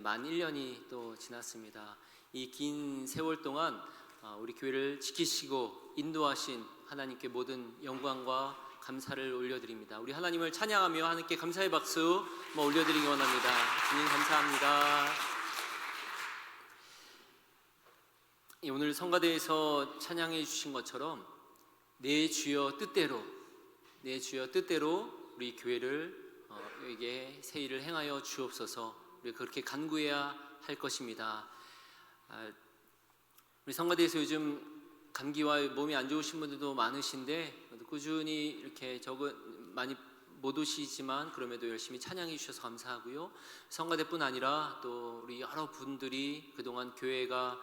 만 1년이 또 지났습니다. 이 긴 세월 동안 우리 교회를 지키시고 인도하신 하나님께 모든 영광과 감사를 올려드립니다. 우리 하나님을 찬양하며 하나님께 감사의 박수 올려드리기 원합니다. 주님 감사합니다. 오늘 성가대에서 찬양해 주신 것처럼 내 주여 뜻대로 우리 교회를 에게 새 일을 행하여 주옵소서. 우리가 그렇게 간구해야 할 것입니다. 우리 성가대에서 요즘 감기와 몸이 안 좋으신 분들도 많으신데 꾸준히 이렇게 많이 못 오시지만 그럼에도 열심히 찬양해 주셔서 감사하고요. 성가대뿐 아니라 또 우리 여러 분들이 그동안 교회가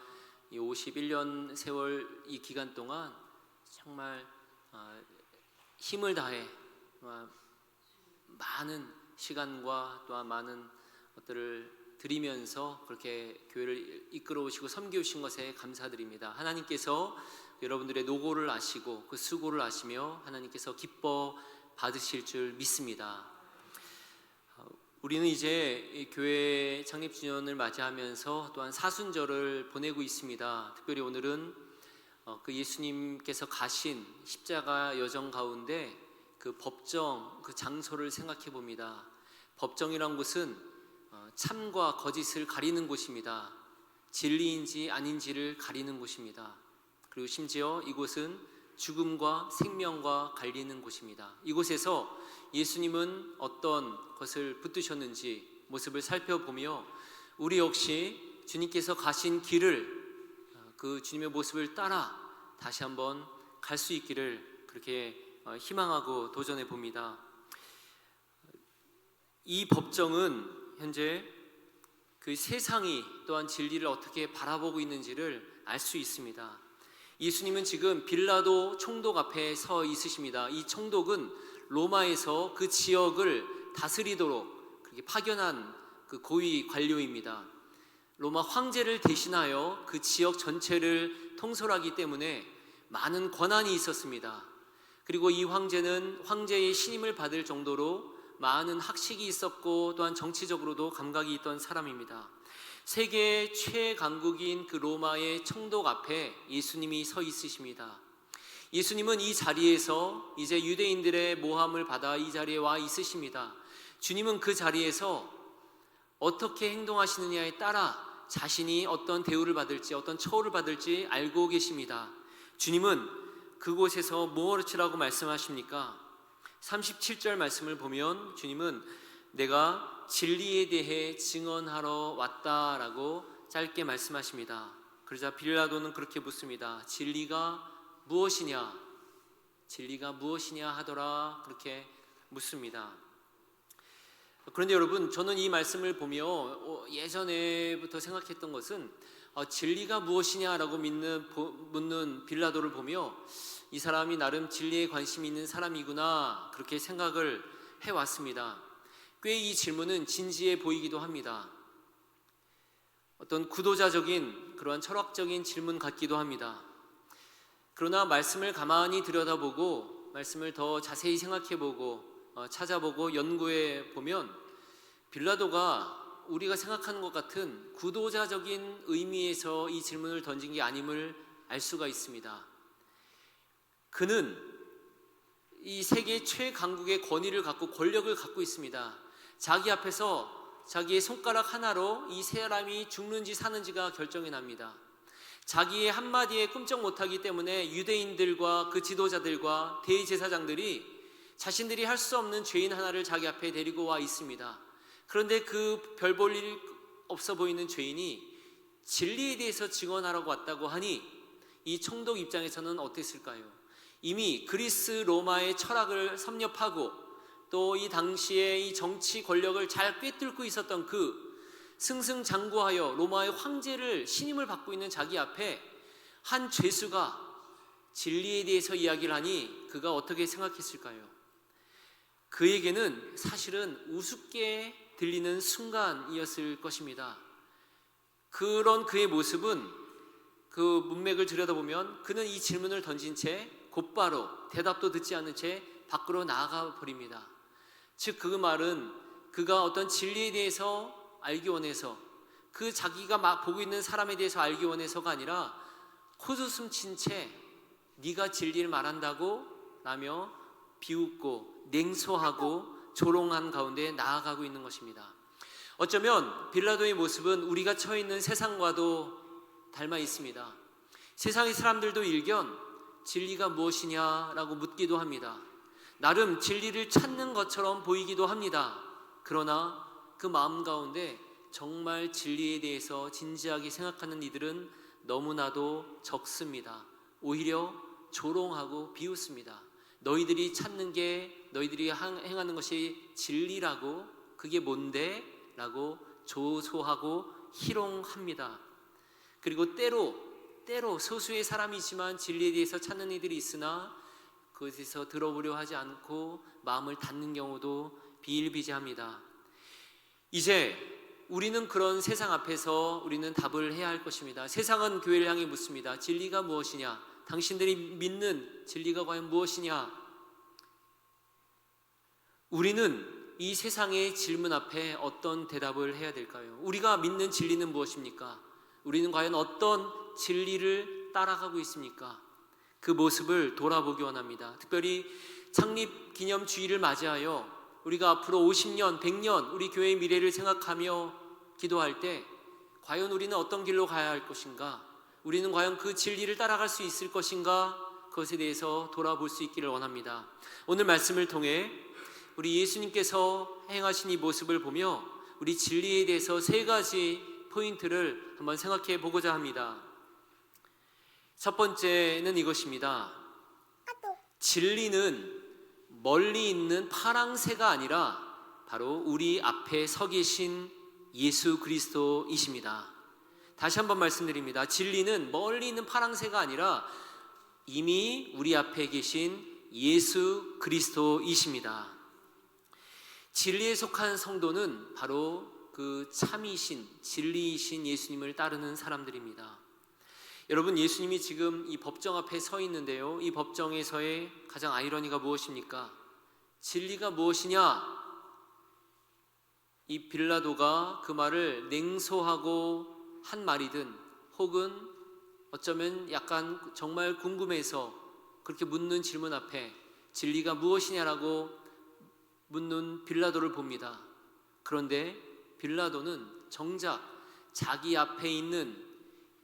이 51년 세월 이 기간 동안 정말 힘을 다해 많은 시간과 또한 많은 것들을 드리면서 그렇게 교회를 이끌어 오시고 섬겨 오신 것에 감사드립니다. 하나님께서 여러분들의 노고를 아시고 그 수고를 아시며 하나님께서 기뻐 받으실 줄 믿습니다. 우리는 이제 교회 창립 주년을 맞이하면서 또한 사순절을 보내고 있습니다. 특별히 오늘은 그 예수님께서 가신 십자가 여정 가운데 그 법정 그 장소를 생각해 봅니다. 법정이란 곳은 참과 거짓을 가리는 곳입니다. 진리인지 아닌지를 가리는 곳입니다. 그리고 심지어 이곳은 죽음과 생명과 갈리는 곳입니다. 이곳에서 예수님은 어떤 것을 붙드셨는지 모습을 살펴보며 우리 역시 주님께서 가신 길을 그 주님의 모습을 따라 다시 한번 갈 수 있기를 그렇게 희망하고 도전해 봅니다. 이 법정은 현재 그 세상이 또한 진리를 어떻게 바라보고 있는지를 알 수 있습니다. 예수님은 지금 빌라도 총독 앞에 서 있으십니다. 이 총독은 로마에서 그 지역을 다스리도록 그렇게 파견한 그 고위 관료입니다. 로마 황제를 대신하여 그 지역 전체를 통솔하기 때문에 많은 권한이 있었습니다. 그리고 이 황제는 황제의 신임을 받을 정도로 많은 학식이 있었고 또한 정치적으로도 감각이 있던 사람입니다. 세계 최강국인 그 로마의 총독 앞에 예수님이 서 있으십니다. 예수님은 이 자리에서 이제 유대인들의 모함을 받아 이 자리에 와 있으십니다. 주님은 그 자리에서 어떻게 행동하시느냐에 따라 자신이 어떤 대우를 받을지 어떤 처우를 받을지 알고 계십니다. 주님은 그곳에서 무엇이라고 말씀하십니까? 37절 말씀을 보면 주님은 내가 진리에 대해 증언하러 왔다라고 짧게 말씀하십니다. 그러자 빌라도는 그렇게 묻습니다. 진리가 무엇이냐? 진리가 무엇이냐 하더라 그렇게 묻습니다. 그런데 여러분, 저는 이 말씀을 보며 예전에부터 생각했던 것은 진리가 무엇이냐라고 묻는 빌라도를 보며 이 사람이 나름 진리에 관심이 있는 사람이구나 그렇게 생각을 해왔습니다. 꽤 이 질문은 진지해 보이기도 합니다. 어떤 구도자적인 그러한 철학적인 질문 같기도 합니다. 그러나 말씀을 가만히 들여다보고 말씀을 더 자세히 생각해보고 찾아보고 연구해 보면 빌라도가 우리가 생각하는 것 같은 구도자적인 의미에서 이 질문을 던진 게 아님을 알 수가 있습니다. 그는 이 세계 최강국의 권위를 갖고 권력을 갖고 있습니다. 자기 앞에서 자기의 손가락 하나로 이 사람이 죽는지 사는지가 결정이 납니다. 자기의 한마디에 끔찍 못하기 때문에 유대인들과 그 지도자들과 대제사장들이 자신들이 할 수 없는 죄인 하나를 자기 앞에 데리고 와 있습니다. 그런데 그 별 볼 일 없어 보이는 죄인이 진리에 대해서 증언하라고 왔다고 하니 이 총독 입장에서는 어땠을까요? 이미 그리스 로마의 철학을 섭렵하고 또 이 당시에 이 정치 권력을 잘 꿰뚫고 있었던 그 승승장구하여 로마의 황제를 신임을 받고 있는 자기 앞에 한 죄수가 진리에 대해서 이야기를 하니 그가 어떻게 생각했을까요? 그에게는 사실은 우습게 들리는 순간이었을 것입니다. 그런 그의 모습은 그 문맥을 들여다보면 그는 이 질문을 던진 채 곧바로 대답도 듣지 않은 채 밖으로 나아가 버립니다. 즉 그 말은 그가 어떤 진리에 대해서 알기 원해서 그 자기가 막 보고 있는 사람에 대해서 알기 원해서가 아니라 콧웃음 친 채 네가 진리를 말한다고 라며 비웃고 냉소하고 조롱한 가운데 나아가고 있는 것입니다. 어쩌면 빌라도의 모습은 우리가 처해 있는 세상과도 닮아 있습니다. 세상의 사람들도 일견 진리가 무엇이냐라고 묻기도 합니다. 나름 진리를 찾는 것처럼 보이기도 합니다. 그러나 그 마음 가운데 정말 진리에 대해서 진지하게 생각하는 이들은 너무나도 적습니다. 오히려 조롱하고 비웃습니다. 너희들이 찾는 게, 너희들이 행하는 것이 진리라고, 그게 뭔데? 라고 조소하고 희롱합니다. 그리고 때로 소수의 사람이지만 진리에 대해서 찾는 이들이 있으나 그것에서 들어보려 하지 않고 마음을 닫는 경우도 비일비재합니다. 이제 우리는 그런 세상 앞에서 우리는 답을 해야 할 것입니다. 세상은 교회를 향해 묻습니다. 진리가 무엇이냐? 당신들이 믿는 진리가 과연 무엇이냐? 우리는 이 세상의 질문 앞에 어떤 대답을 해야 될까요? 우리가 믿는 진리는 무엇입니까? 우리는 과연 어떤 진리를 따라가고 있습니까? 그 모습을 돌아보기 원합니다. 특별히 창립기념주의를 맞이하여 우리가 앞으로 50년, 100년 우리 교회의 미래를 생각하며 기도할 때 과연 우리는 어떤 길로 가야 할 것인가? 우리는 과연 그 진리를 따라갈 수 있을 것인가? 그것에 대해서 돌아볼 수 있기를 원합니다. 오늘 말씀을 통해 우리 예수님께서 행하신 이 모습을 보며 우리 진리에 대해서 세 가지 포인트를 한번 생각해 보고자 합니다. 첫 번째는 이것입니다. 진리는 멀리 있는 파랑새가 아니라 바로 우리 앞에 서 계신 예수 그리스도이십니다. 다시 한번 말씀드립니다. 진리는 멀리 있는 파랑새가 아니라 이미 우리 앞에 계신 예수 그리스도이십니다. 진리에 속한 성도는 바로 그 참이신 진리이신 예수님을 따르는 사람들입니다. 여러분, 예수님이 지금 이 법정 앞에 서 있는데요, 이 법정에서의 가장 아이러니가 무엇입니까? 진리가 무엇이냐? 이 빌라도가 그 말을 냉소하고 한 말이든 혹은 어쩌면 약간 정말 궁금해서 그렇게 묻는 질문 앞에 진리가 무엇이냐라고 묻는 빌라도를 봅니다. 그런데 빌라도는 정작 자기 앞에 있는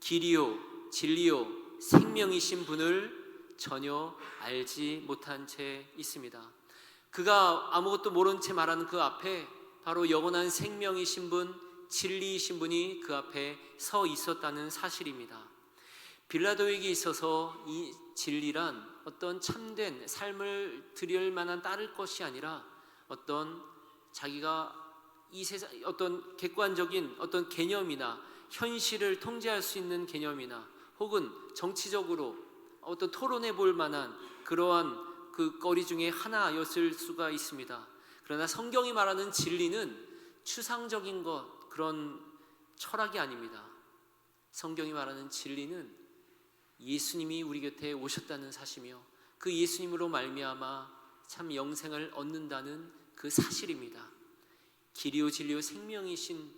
길이요 진리요 생명이신 분을 전혀 알지 못한 채 있습니다. 그가 아무것도 모른 채 말하는 그 앞에 바로 영원한 생명이신 분, 진리이신 분이 그 앞에 서 있었다는 사실입니다. 빌라도에게 있어서 이 진리란 어떤 참된 삶을 드릴 만한 따를 것이 아니라 어떤 자기가 이 세상 어떤 객관적인 어떤 개념이나 현실을 통제할 수 있는 개념이나 혹은 정치적으로 어떤 토론해 볼 만한 그러한 그 거리 중에 하나였을 수가 있습니다. 그러나 성경이 말하는 진리는 추상적인 것, 그런 철학이 아닙니다. 성경이 말하는 진리는 예수님이 우리 곁에 오셨다는 사실이며 그 예수님으로 말미암아 참 영생을 얻는다는 그 사실입니다. 길이요 진리요 생명이신,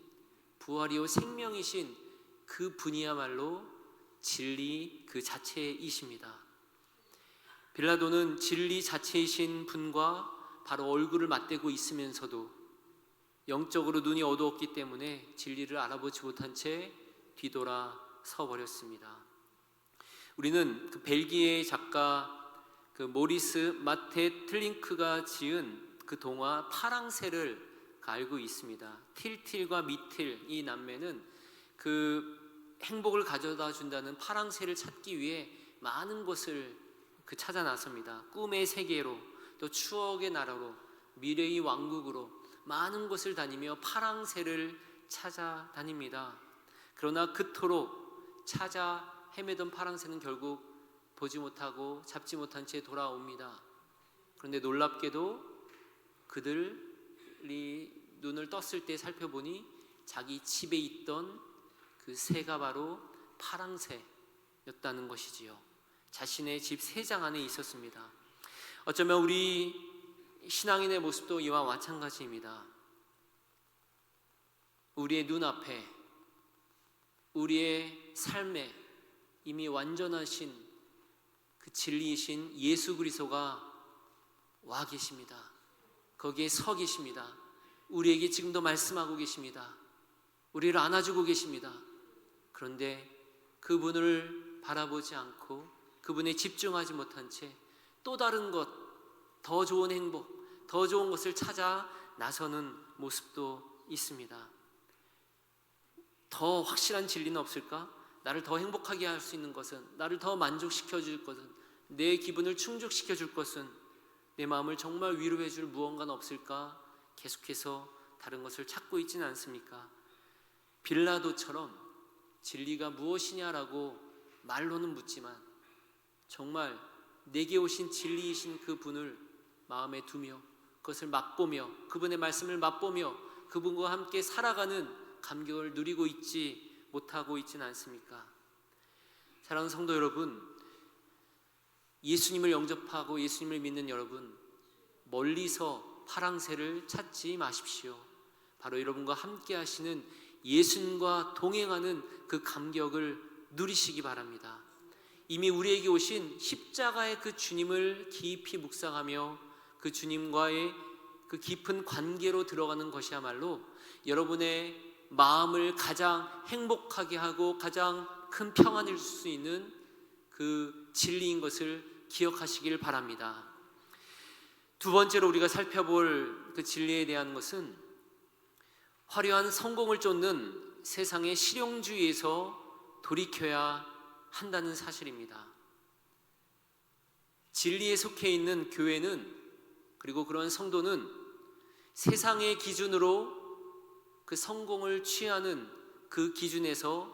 부활이요 생명이신 그 분이야말로 진리 그 자체이십니다. 빌라도는 진리 자체이신 분과 바로 얼굴을 맞대고 있으면서도 영적으로 눈이 어두웠기 때문에 진리를 알아보지 못한 채 뒤돌아 서버렸습니다. 우리는 그 벨기에 작가 그 모리스 마테 틀링크가 지은 그 동화 파랑새를 알고 있습니다. 틸틸과 미틸 이 남매는 그 행복을 가져다 준다는 파랑새를 찾기 위해 많은 곳을 찾아 나섭니다. 꿈의 세계로 또 추억의 나라로 미래의 왕국으로 많은 곳을 다니며 파랑새를 찾아다닙니다. 그러나 그토록 찾아 헤매던 파랑새는 결국 보지 못하고 잡지 못한 채 돌아옵니다. 그런데 놀랍게도 그들이 눈을 떴을 때 살펴보니 자기 집에 있던 그 새가 바로 파랑새였다는 것이지요. 자신의 집 새장 안에 있었습니다. 어쩌면 우리 신앙인의 모습도 이와 마찬가지입니다. 우리의 눈앞에 우리의 삶에 이미 완전하신 그 진리이신 예수 그리스도가 와 계십니다. 거기에 서 계십니다. 우리에게 지금도 말씀하고 계십니다. 우리를 안아주고 계십니다. 그런데 그분을 바라보지 않고 그분에 집중하지 못한 채 또 다른 것, 더 좋은 행복, 더 좋은 것을 찾아 나서는 모습도 있습니다. 더 확실한 진리는 없을까? 나를 더 행복하게 할 수 있는 것은, 나를 더 만족시켜 줄 것은, 내 기분을 충족시켜 줄 것은, 내 마음을 정말 위로해 줄 무언가는 없을까? 계속해서 다른 것을 찾고 있지는 않습니까? 빌라도처럼 진리가 무엇이냐라고 말로는 묻지만 정말 내게 오신 진리이신 그 분을 마음에 두며 그것을 맛보며 그분의 말씀을 맛보며 그분과 함께 살아가는 감격을 누리고 있지 못하고 있지는 않습니까? 사랑하는 성도 여러분, 예수님을 영접하고 예수님을 믿는 여러분, 멀리서 파랑새를 찾지 마십시오. 바로 여러분과 함께 하시는 예수님과 동행하는 그 감격을 누리시기 바랍니다. 이미 우리에게 오신 십자가의 그 주님을 깊이 묵상하며 그 주님과의 그 깊은 관계로 들어가는 것이야말로 여러분의 마음을 가장 행복하게 하고 가장 큰 평안을 줄 수 있는 그 진리인 것을 기억하시길 바랍니다. 두 번째로 우리가 살펴볼 그 진리에 대한 것은 화려한 성공을 쫓는 세상의 실용주의에서 돌이켜야 한다는 사실입니다. 진리에 속해 있는 교회는, 그리고 그런 성도는 세상의 기준으로 그 성공을 취하는 그 기준에서,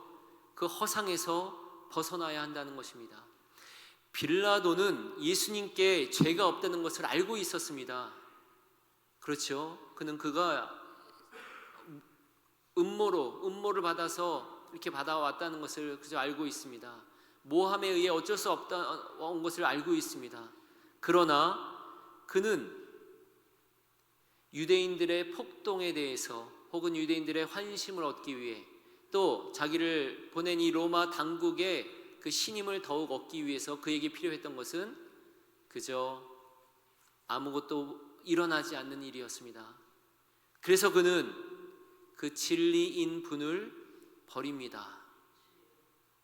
그 허상에서 벗어나야 한다는 것입니다. 빌라도는 예수님께 죄가 없다는 것을 알고 있었습니다. 그렇죠? 그가 음모를 받아서 이렇게 받아왔다는 것을 그저 알고 있습니다. 모함에 의해 어쩔 수 없다는 것을 알고 있습니다. 그러나 그는 유대인들의 폭동에 대해서 혹은 유대인들의 환심을 얻기 위해 또 자기를 보낸 이 로마 당국의 그 신임을 더욱 얻기 위해서 그에게 필요했던 것은 그저 아무것도 일어나지 않는 일이었습니다. 그래서 그는 그 진리인 분을 버립니다.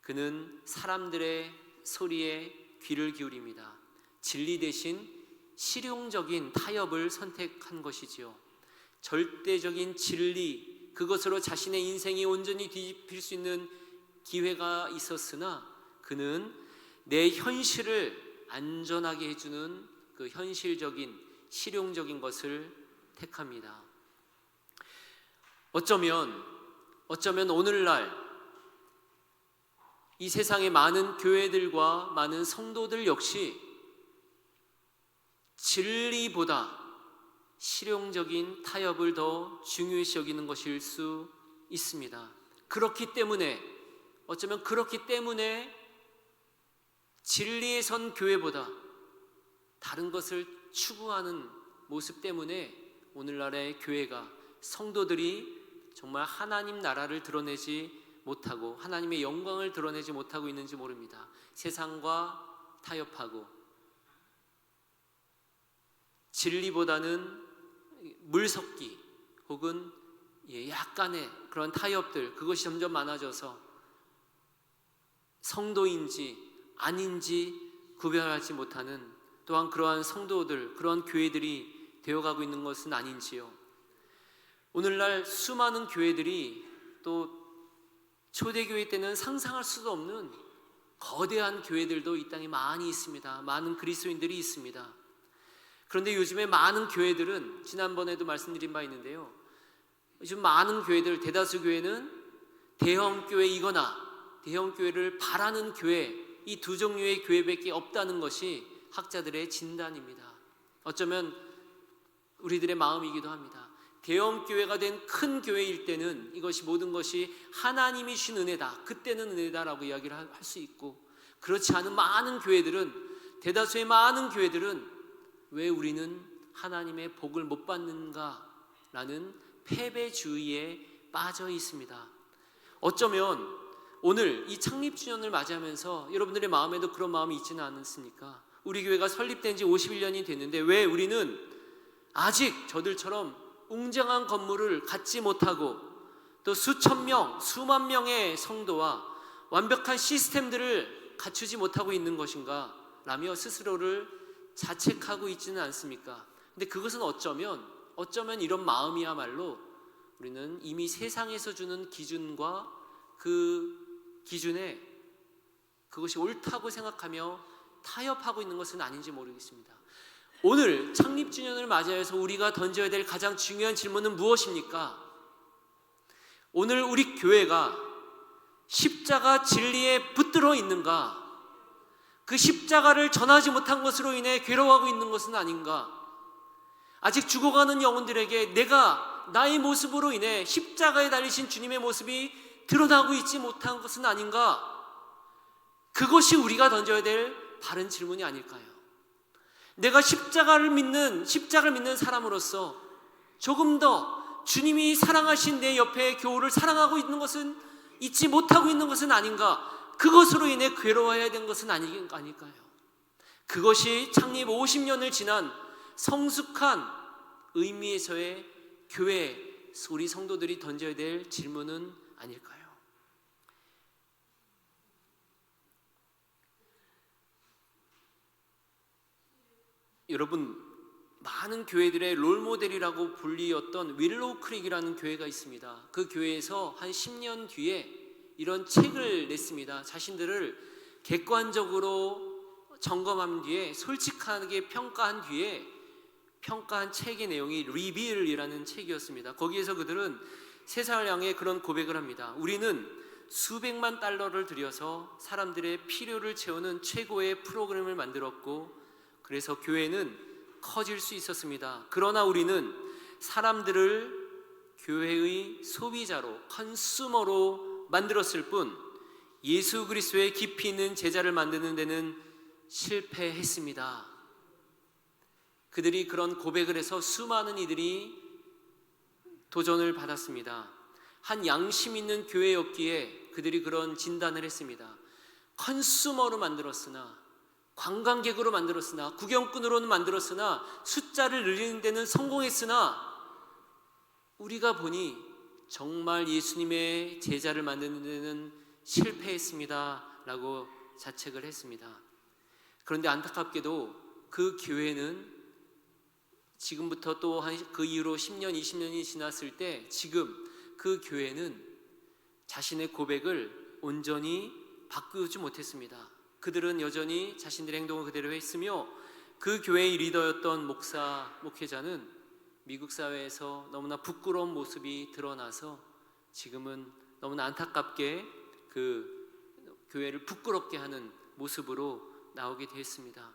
그는 사람들의 소리에 귀를 기울입니다. 진리 대신 실용적인 타협을 선택한 것이지요. 절대적인 진리, 그것으로 자신의 인생이 온전히 뒤집힐 수 있는 기회가 있었으나 그는 내 현실을 안전하게 해주는 그 현실적인 실용적인 것을 택합니다. 어쩌면 오늘날 이 세상의 많은 교회들과 많은 성도들 역시 진리보다 실용적인 타협을 더 중요시 여기는 것일 수 있습니다. 그렇기 때문에 진리에 선 교회보다 다른 것을 추구하는 모습 때문에 오늘날의 교회가, 성도들이 정말 하나님 나라를 드러내지 못하고 하나님의 영광을 드러내지 못하고 있는지 모릅니다. 세상과 타협하고 진리보다는 물섞기 혹은 약간의 그런 타협들, 그것이 점점 많아져서 성도인지 아닌지 구별하지 못하는, 또한 그러한 성도들, 그러한 교회들이 되어가고 있는 것은 아닌지요. 오늘날 수많은 교회들이, 또 초대교회 때는 상상할 수도 없는 거대한 교회들도 이 땅에 많이 있습니다. 많은 그리스도인들이 있습니다. 그런데 요즘에 많은 교회들은, 지난번에도 말씀드린 바 있는데요, 요즘 많은 교회들, 대다수 교회는 대형교회이거나 대형교회를 바라는 교회, 이 두 종류의 교회밖에 없다는 것이 학자들의 진단입니다. 어쩌면 우리들의 마음이기도 합니다. 대형교회가 된 큰 교회일 때는 이것이 모든 것이 하나님이 주신 은혜다, 그때는 은혜다라고 이야기를 할 수 있고, 그렇지 않은 많은 교회들은, 대다수의 많은 교회들은 왜 우리는 하나님의 복을 못 받는가 라는 패배주의에 빠져 있습니다. 어쩌면 오늘 이 창립주년을 맞이하면서 여러분들의 마음에도 그런 마음이 있지는 않습니까? 우리 교회가 설립된 지 51년이 됐는데 왜 우리는 아직 저들처럼 웅장한 건물을 갖지 못하고 또 수천 명, 수만 명의 성도와 완벽한 시스템들을 갖추지 못하고 있는 것인가 라며 스스로를 자책하고 있지는 않습니까? 근데 그것은 어쩌면 이런 마음이야말로 우리는 이미 세상에서 주는 기준과 그 기준에 그것이 옳다고 생각하며 타협하고 있는 것은 아닌지 모르겠습니다. 오늘 창립주년을 맞이해서 우리가 던져야 될 가장 중요한 질문은 무엇입니까? 오늘 우리 교회가 십자가 진리에 붙들어 있는가? 그 십자가를 전하지 못한 것으로 인해 괴로워하고 있는 것은 아닌가? 아직 죽어가는 영혼들에게 내가 나의 모습으로 인해 십자가에 달리신 주님의 모습이 드러나고 있지 못한 것은 아닌가? 그것이 우리가 던져야 될 바른 질문이 아닐까요? 내가 십자가를 믿는 사람으로서 조금 더 주님이 사랑하신 내 옆에 교우를 사랑하고 있는 것은 잊지 못하고 있는 것은 아닌가? 그것으로 인해 괴로워해야 되는 것은 아닐까요? 그것이 창립 50년을 지난 성숙한 의미에서의 교회, 우리 성도들이 던져야 될 질문은 아닐까요? 여러분, 많은 교회들의 롤모델이라고 불리었던 윌로우 크릭이라는 교회가 있습니다. 그 교회에서 한 10년 뒤에 이런 책을 냈습니다. 자신들을 객관적으로 점검한 뒤에 솔직하게 평가한 뒤에 평가한 책의 내용이 리빌이라는 책이었습니다. 거기에서 그들은 세상을 향해 그런 고백을 합니다. 우리는 수백만 달러를 들여서 사람들의 필요를 채우는 최고의 프로그램을 만들었고 그래서 교회는 커질 수 있었습니다. 그러나 우리는 사람들을 교회의 소비자로, 컨슈머로 만들었을 뿐 예수 그리스도의 깊이 있는 제자를 만드는 데는 실패했습니다. 그들이 그런 고백을 해서 수많은 이들이 도전을 받았습니다. 한 양심 있는 교회였기에 그들이 그런 진단을 했습니다. 컨슈머로 만들었으나, 관광객으로 만들었으나, 구경꾼으로는 만들었으나, 숫자를 늘리는 데는 성공했으나 우리가 보니 정말 예수님의 제자를 만드는 데는 실패했습니다 라고 자책을 했습니다. 그런데 안타깝게도 그 교회는 지금부터 또 그 이후로 10년, 20년이 지났을 때 지금 그 교회는 자신의 고백을 온전히 바꾸지 못했습니다. 그들은 여전히 자신들의 행동을 그대로 했으며 그 교회의 리더였던 목회자는 미국 사회에서 너무나 부끄러운 모습이 드러나서 지금은 너무나 안타깝게 그 교회를 부끄럽게 하는 모습으로 나오게 되었습니다.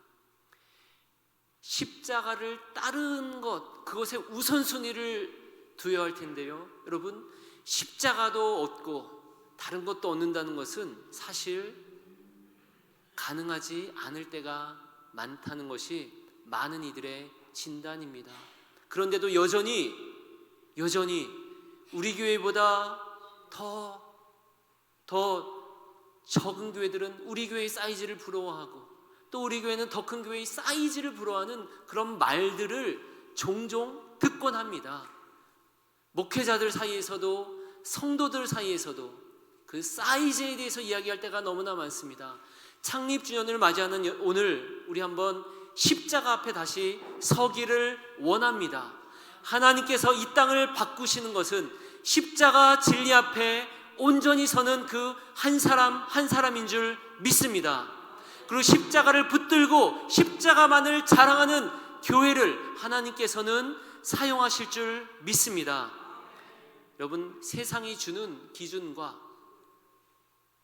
십자가를 따르는 것, 그것에 우선순위를 두어야 할 텐데요. 여러분, 십자가도 얻고 다른 것도 얻는다는 것은 사실 가능하지 않을 때가 많다는 것이 많은 이들의 진단입니다. 그런데도 여전히 우리 교회보다 더 적은 교회들은 우리 교회의 사이즈를 부러워하고 또 우리 교회는 더 큰 교회의 사이즈를 부러워하는 그런 말들을 종종 듣곤 합니다. 목회자들 사이에서도 성도들 사이에서도 그 사이즈에 대해서 이야기할 때가 너무나 많습니다. 창립주년을 맞이하는 오늘 우리 한번 십자가 앞에 다시 서기를 원합니다. 하나님께서 이 땅을 바꾸시는 것은 십자가 진리 앞에 온전히 서는 그 한 사람인 줄 믿습니다. 그리고 십자가를 붙들고 십자가만을 자랑하는 교회를 하나님께서는 사용하실 줄 믿습니다. 여러분, 세상이 주는 기준과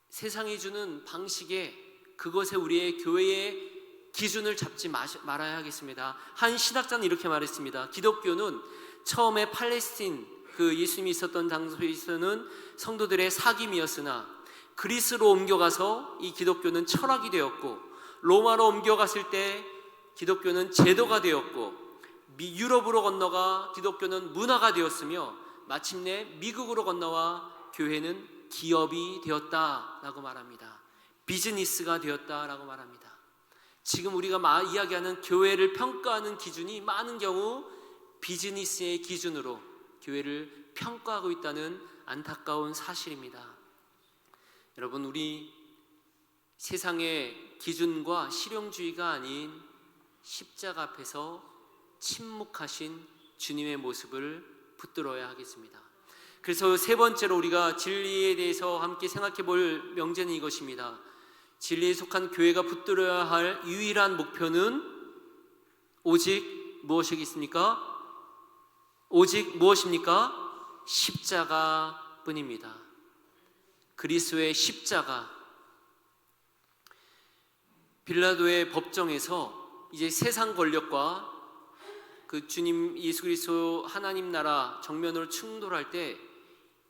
세상이 주는 방식에 그것에 우리의 교회의 기준을 잡지 말아야 하겠습니다. 한 신학자는 이렇게 말했습니다. 기독교는 처음에 팔레스틴 그 예수님이 있었던 장소에서는 성도들의 사귐이었으나 그리스로 옮겨가서 이 기독교는 철학이 되었고 로마로 옮겨갔을 때 기독교는 제도가 되었고 유럽으로 건너가 기독교는 문화가 되었으며 마침내 미국으로 건너와 교회는 기업이 되었다라고 말합니다. 비즈니스가 되었다라고 말합니다. 지금 우리가 이야기하는 교회를 평가하는 기준이 많은 경우 비즈니스의 기준으로 교회를 평가하고 있다는 안타까운 사실입니다. 여러분, 우리 세상의 기준과 실용주의가 아닌 십자가 앞에서 침묵하신 주님의 모습을 붙들어야 하겠습니다. 그래서 세 번째로 우리가 진리에 대해서 함께 생각해 볼 명제는 이것입니다. 진리에 속한 교회가 붙들어야 할 유일한 목표는 오직 무엇이겠습니까? 오직 무엇입니까? 십자가뿐입니다. 그리스도의 십자가. 빌라도의 법정에서 이제 세상 권력과 그 주님 예수 그리스도 하나님 나라 정면으로 충돌할 때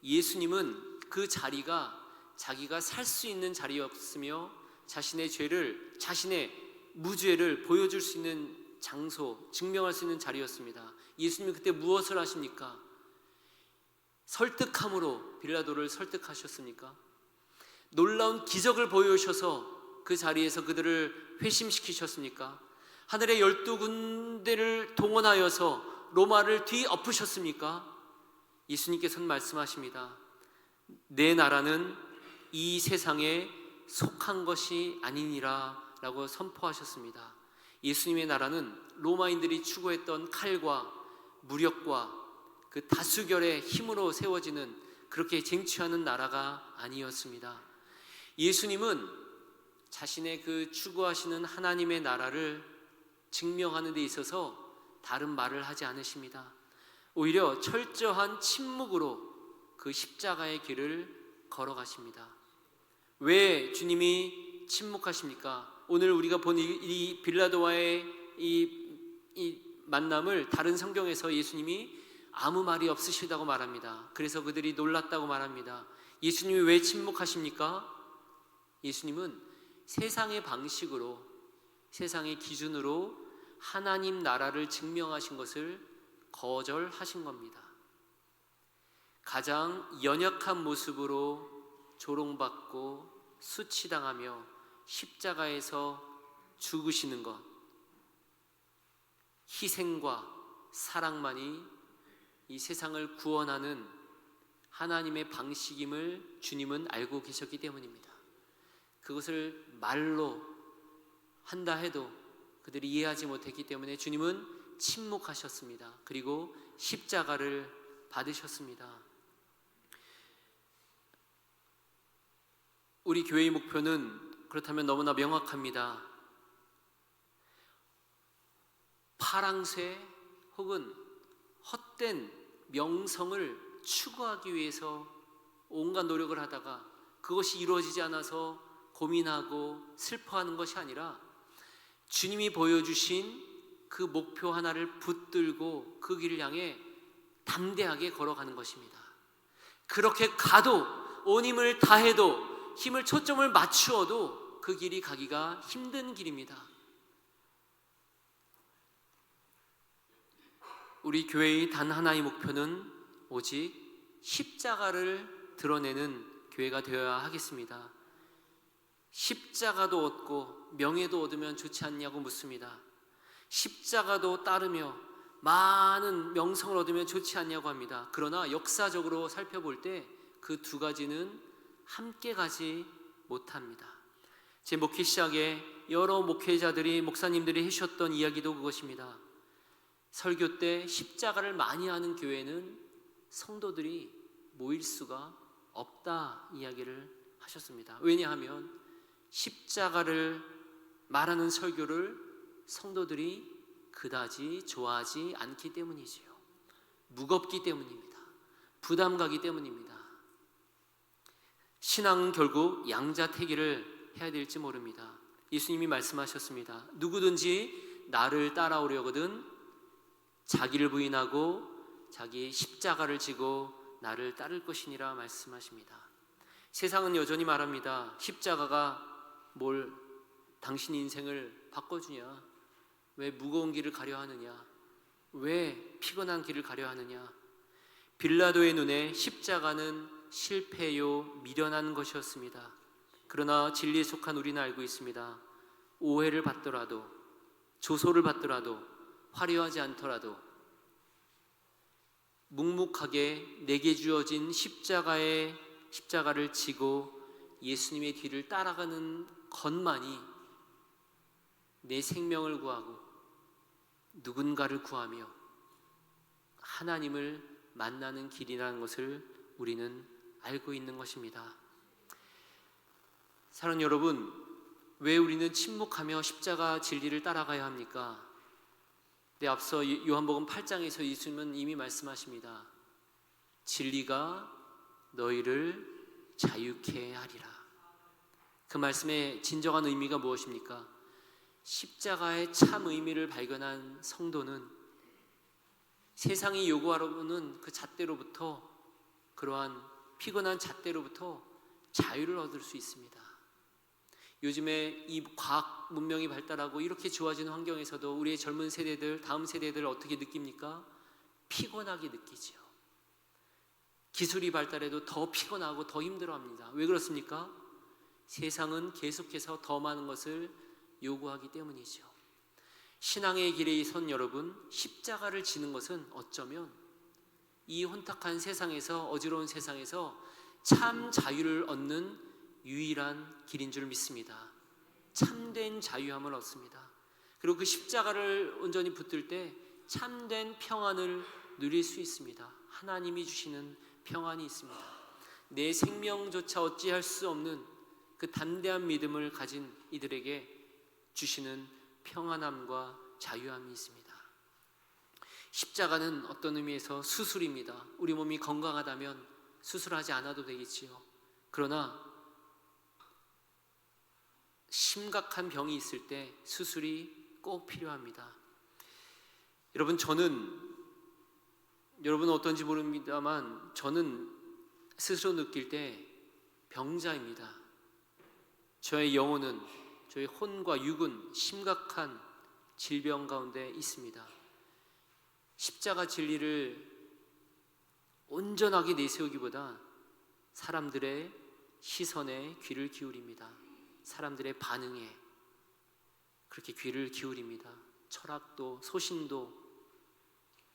예수님은 그 자리가 자기가 살 수 있는 자리였으며 자신의 죄를, 자신의 무죄를 보여줄 수 있는 장소, 증명할 수 있는 자리였습니다. 예수님이 그때 무엇을 하십니까? 설득함으로 빌라도를 설득하셨습니까? 놀라운 기적을 보여주셔서 그 자리에서 그들을 회심시키셨습니까? 하늘의 12군대를 동원하여서 로마를 뒤엎으셨습니까? 예수님께서는 말씀하십니다. 내 나라는 이 세상에 속한 것이 아니니라 라고 선포하셨습니다. 예수님의 나라는 로마인들이 추구했던 칼과 무력과 그 다수결의 힘으로 세워지는 그렇게 쟁취하는 나라가 아니었습니다. 예수님은 자신의 그 추구하시는 하나님의 나라를 증명하는 데 있어서 다른 말을 하지 않으십니다. 오히려 철저한 침묵으로 그 십자가의 길을 걸어가십니다. 왜 주님이 침묵하십니까? 오늘 우리가 본 이 빌라도와의 이 만남을 다른 성경에서 예수님이 아무 말이 없으시다고 말합니다. 그래서 그들이 놀랐다고 말합니다. 예수님이 왜 침묵하십니까? 예수님은 세상의 방식으로, 세상의 기준으로 하나님 나라를 증명하신 것을 거절하신 겁니다. 가장 연약한 모습으로 조롱받고 수치당하며 십자가에서 죽으시는 것, 희생과 사랑만이 이 세상을 구원하는 하나님의 방식임을 주님은 알고 계셨기 때문입니다. 그것을 말로 한다 해도 그들이 이해하지 못했기 때문에 주님은 침묵하셨습니다. 그리고 십자가를 받으셨습니다. 우리 교회의 목표는 그렇다면 너무나 명확합니다. 파랑새 혹은 헛된 명성을 추구하기 위해서 온갖 노력을 하다가 그것이 이루어지지 않아서 고민하고 슬퍼하는 것이 아니라 주님이 보여주신 그 목표 하나를 붙들고 그 길을 향해 담대하게 걸어가는 것입니다. 그렇게 가도 온 힘을 다해도 힘을 초점을 맞추어도 그 길이 가기가 힘든 길입니다. 우리 교회의 단 하나의 목표는 오직 십자가를 드러내는 교회가 되어야 하겠습니다. 십자가도 얻고 명예도 얻으면 좋지 않냐고 묻습니다. 십자가도 따르며 많은 명성을 얻으면 좋지 않냐고 합니다. 그러나 역사적으로 살펴볼 때 그 두 가지는 함께 가지 못합니다. 제 목회 시작에 여러 목회자들이, 목사님들이 해주셨던 이야기도 그것입니다. 설교 때 십자가를 많이 하는 교회는 성도들이 모일 수가 없다 이야기를 하셨습니다. 왜냐하면 십자가를 말하는 설교를 성도들이 그다지 좋아하지 않기 때문이지요. 무겁기 때문입니다. 부담 가기 때문입니다. 신앙은 결국 양자택일을 해야 될지 모릅니다. 예수님이 말씀하셨습니다. 누구든지 나를 따라오려거든 자기를 부인하고 자기 십자가를 지고 나를 따를 것이니라 말씀하십니다. 세상은 여전히 말합니다. 십자가가 뭘 당신 인생을 바꿔주냐? 왜 무거운 길을 가려 하느냐? 왜 피곤한 길을 가려 하느냐? 빌라도의 눈에 십자가는 실패요, 미련한 것이었습니다. 그러나 진리에 속한 우리는 알고 있습니다. 오해를 받더라도, 조소를 받더라도, 화려하지 않더라도 묵묵하게 내게 주어진 십자가를 지고 예수님의 뒤를 따라가는 것만이 내 생명을 구하고 누군가를 구하며 하나님을 만나는 길이라는 것을 우리는 알고 있는 것입니다. 사랑하는 여러분, 왜 우리는 침묵하며 십자가 진리를 따라가야 합니까? 네, 앞서 요한복음 8장에서 예수님은 이미 말씀하십니다. 진리가 너희를 자유케 하리라. 그 말씀의 진정한 의미가 무엇입니까? 십자가의 참 의미를 발견한 성도는 세상이 요구하는 그 잣대로부터, 그러한 피곤한 잣대로부터 자유를 얻을 수 있습니다. 요즘에 이 과학 문명이 발달하고 이렇게 좋아지는 환경에서도 우리의 젊은 세대들, 다음 세대들 어떻게 느낍니까? 피곤하게 느끼죠. 기술이 발달해도 더 피곤하고 더 힘들어합니다. 왜 그렇습니까? 세상은 계속해서 더 많은 것을 요구하기 때문이죠. 신앙의 길에 선 여러분, 십자가를 지는 것은 어쩌면 이 혼탁한 세상에서, 어지러운 세상에서 참 자유를 얻는 유일한 길인 줄 믿습니다. 참된 자유함을 얻습니다. 그리고 그 십자가를 온전히 붙들 때 참된 평안을 누릴 수 있습니다. 하나님이 주시는 평안이 있습니다. 내 생명조차 어찌할 수 없는 그 담대한 믿음을 가진 이들에게 주시는 평안함과 자유함이 있습니다. 십자가는 어떤 의미에서 수술입니다. 우리 몸이 건강하다면 수술하지 않아도 되겠지요. 그러나 심각한 병이 있을 때 수술이 꼭 필요합니다. 여러분, 여러분은 어떤지 모릅니다만 저는 스스로 느낄 때 병자입니다. 저의 영혼은, 저의 혼과 육은 심각한 질병 가운데 있습니다. 십자가 진리를 온전하게 내세우기보다 사람들의 시선에 귀를 기울입니다. 사람들의 반응에 그렇게 귀를 기울입니다. 철학도 소신도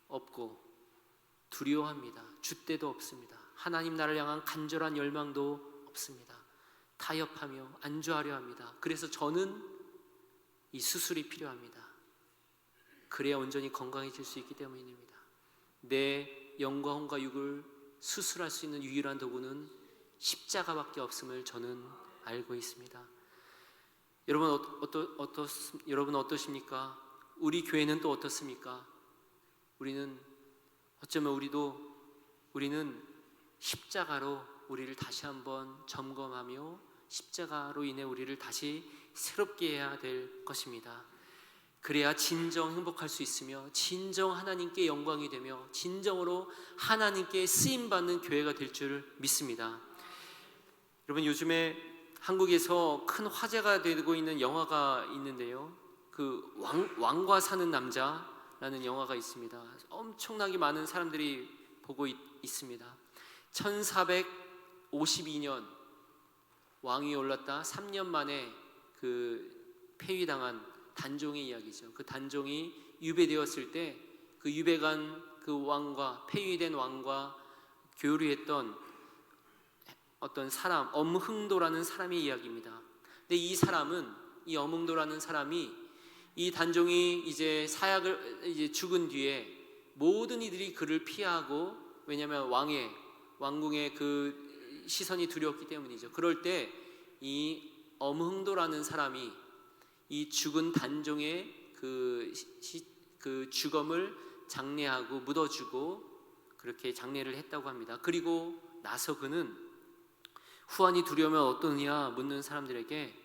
없고 두려워합니다. 줏대도 없습니다. 하나님 나라를 향한 간절한 열망도 없습니다. 타협하며 안주하려 합니다. 그래서 저는 이 수술이 필요합니다. 그래야 온전히 건강해질 수 있기 때문입니다. 내 영과 혼과 육을 수술할 수 있는 유일한 도구는 십자가밖에 없음을 저는 알고 있습니다. 여러분 어떠십니까? 우리 교회는 또 어떻습니까? 우리는 십자가로 우리를 다시 한번 점검하며 십자가로 인해 우리를 다시 새롭게 해야 될 것입니다. 그래야 진정 행복할 수 있으며 진정 하나님께 영광이 되며 진정으로 하나님께 쓰임받는 교회가 될 줄 믿습니다. 여러분, 요즘에 한국에서 큰 화제가 되고 있는 영화가 있는데요, 그 왕과 사는 남자라는 영화가 있습니다. 엄청나게 많은 사람들이 보고 있습니다. 1452년 왕위 올랐다 3년 만에 그 폐위당한 단종의 이야기죠. 그 단종이 유배되었을 때 그 유배간 그 왕과, 폐위된 왕과 교류했던 어떤 사람, 엄흥도라는 사람의 이야기입니다. 근데 이 엄흥도라는 사람이 이 단종이 이제 죽은 뒤에 모든 이들이 그를 피하고, 왜냐하면 왕궁의 그 시선이 두려웠기 때문이죠. 그럴 때 이 엄흥도라는 사람이 이 죽은 단종의 그 주검을 장례하고 묻어주고 그렇게 장례를 했다고 합니다. 그리고 나서 그는 후환이 두려우면 어떠느냐 묻는 사람들에게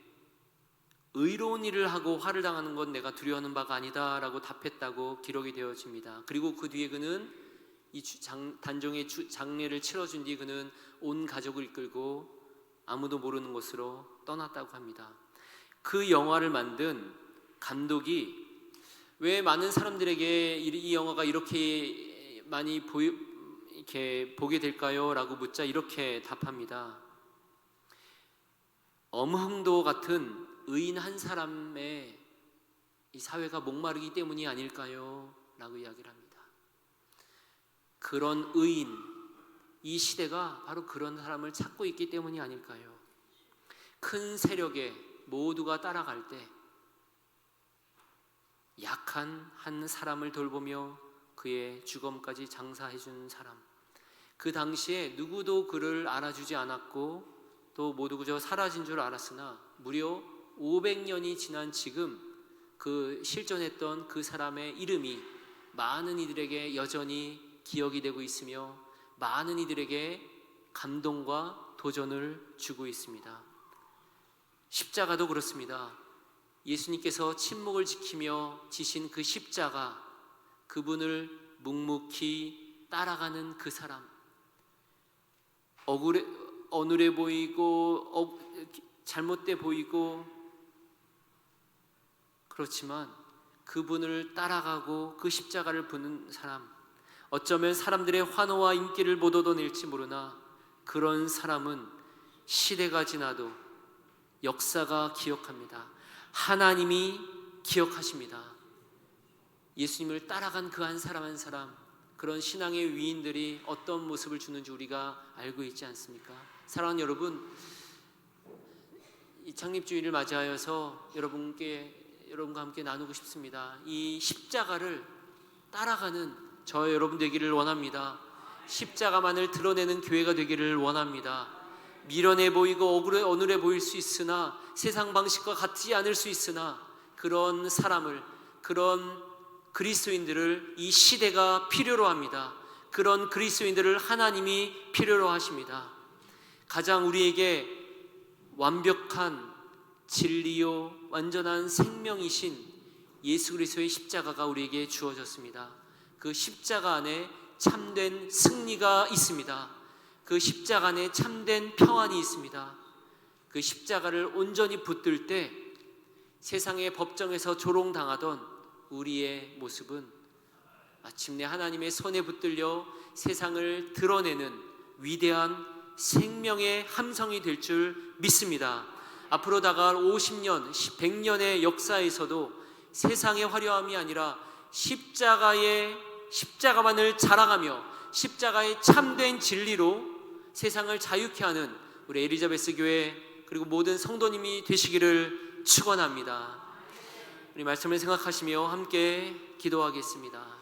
의로운 일을 하고 화를 당하는 건 내가 두려워하는 바가 아니다 라고 답했다고 기록이 되어집니다. 그리고 그 뒤에 그는 이 단종의 장례를 치러준 뒤 그는 온 가족을 이끌고 아무도 모르는 곳으로 떠났다고 합니다. 그 영화를 만든 감독이 왜 많은 사람들에게 이 영화가 이렇게 많이 이렇게 보게 될까요? 라고 묻자 이렇게 답합니다. 엄흥도 같은 의인 한 사람의 이 사회가 목마르기 때문이 아닐까요? 라고 이야기를 합니다. 그런 의인, 이 시대가 바로 그런 사람을 찾고 있기 때문이 아닐까요? 큰 세력에 모두가 따라갈 때 약한 한 사람을 돌보며 그의 주검까지 장사해 준 사람, 그 당시에 누구도 그를 알아주지 않았고 또 모두 그저 사라진 줄 알았으나 무려 500년이 지난 지금 그 실존했던 그 사람의 이름이 많은 이들에게 여전히 기억이 되고 있으며 많은 이들에게 감동과 도전을 주고 있습니다. 십자가도 그렇습니다. 예수님께서 침묵을 지키며 지신 그 십자가, 그분을 묵묵히 따라가는 그 사람, 어눌해 보이고 잘못돼 보이고 그렇지만 그분을 따라가고 그 십자가를 부는 사람, 어쩌면 사람들의 환호와 인기를 못 얻어낼지 모르나 그런 사람은 시대가 지나도 역사가 기억합니다. 하나님이 기억하십니다. 예수님을 따라간 그 한 사람 한 사람, 그런 신앙의 위인들이 어떤 모습을 주는지 우리가 알고 있지 않습니까? 사랑하는 여러분, 이 창립주의를 맞이하여서 여러분과 함께 나누고 싶습니다. 이 십자가를 따라가는 저 여러분 되기를 원합니다. 십자가만을 드러내는 교회가 되기를 원합니다. 미련해 보이고 어눌해 보일 수 있으나 세상 방식과 같지 않을 수 있으나 그런 사람을, 그런 그리스도인들을 이 시대가 필요로 합니다. 그런 그리스도인들을 하나님이 필요로 하십니다. 가장 우리에게 완벽한 진리요 완전한 생명이신 예수 그리스도의 십자가가 우리에게 주어졌습니다. 그 십자가 안에 참된 승리가 있습니다. 그 십자가 안에 참된 평안이 있습니다. 그 십자가를 온전히 붙들 때 세상의 법정에서 조롱당하던 우리의 모습은 마침내 하나님의 손에 붙들려 세상을 드러내는 위대한 생명의 함성이 될 줄 믿습니다. 앞으로 다가올 50년, 100년의 역사에서도 세상의 화려함이 아니라 십자가만을 자랑하며 십자가의 참된 진리로 세상을 자유케 하는 우리 엘리자베스 교회 그리고 모든 성도님이 되시기를 축원합니다. 우리 말씀을 생각하시며 함께 기도하겠습니다.